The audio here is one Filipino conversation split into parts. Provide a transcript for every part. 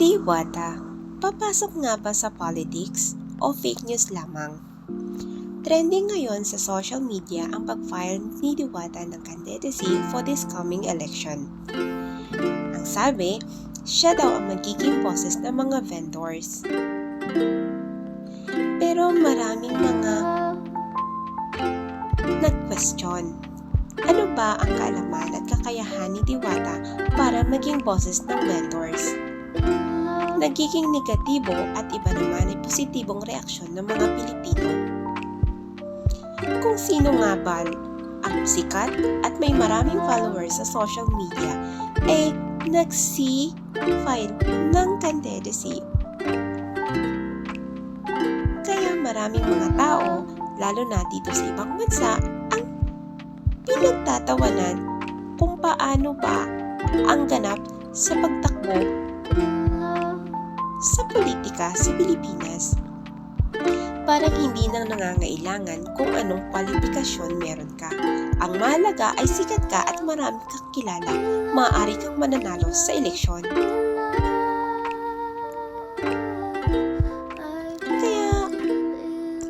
Diwata, papasok nga ba sa politics o fake news lamang? Trending ngayon sa social media ang pag-file ni Diwata ng candidacy for this coming election. Ang sabi, siya daw ang magiging boses ng mga vendors. Pero maraming mga nag-question. Ano ba ang kaalaman at kakayahan ni Diwata para maging boses ng vendors? Nagiging negatibo at iba naman ay positibong reaksyon ng mga Pilipino. Kung sino nga ba ang sikat at may maraming followers sa social media ay nagsi-file ng candidacy. Kaya maraming mga tao, lalo na dito sa ibang bansa, ang pinagtatawanan kung paano ba ang ganap sa pagtakbo sa politika sa Pilipinas. Parang hindi nang nangangailangan kung anong kwalifikasyon meron ka. Ang mahalaga ay sikat ka at marami kang kilala, maaari kang mananalo sa eleksyon. Kaya,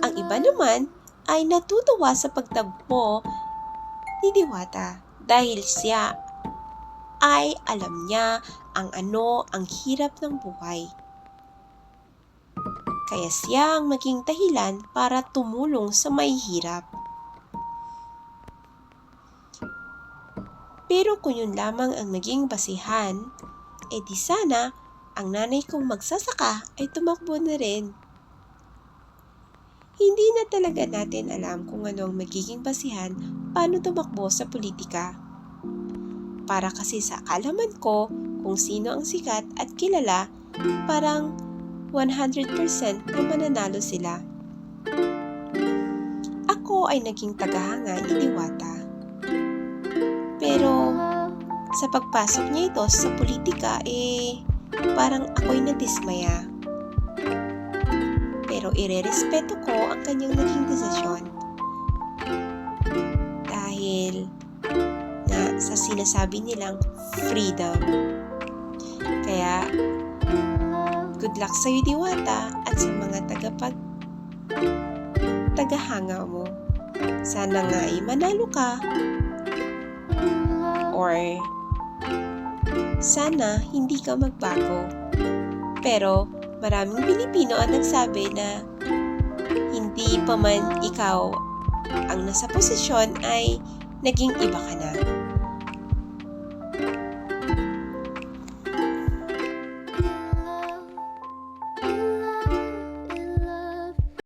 ang iba naman ay natutuwa sa pagtagpo ni Diwata dahil siya ay alam niya ang hirap ng buhay. Kaya siya ang maging dahilan para tumulong sa mahihirap. Pero kung yun lamang ang naging basihan, di sana ang nanay kong magsasaka ay tumakbo na rin. Hindi na talaga natin alam kung ano ang magiging basihan paano tumakbo sa politika. Para kasi sa kaalaman ko kung sino ang sikat at kilala, parang 100% na mananalo sila. Ako ay naging tagahanga ni Diwata. Pero sa pagpasok niya ito sa politika, parang ako'y nadismaya. Pero irerespeto ko ang kanyang naging desisyon. Dahil nga sa sinasabi nilang freedom. Kaya good luck sa'yo, Diwata, at sa mga tagahanga mo. Sana nga ay manalo ka. Or sana hindi ka magbago. Pero maraming Pilipino ang nagsabi na hindi pa man ikaw ang nasa posisyon ay naging iba ka na.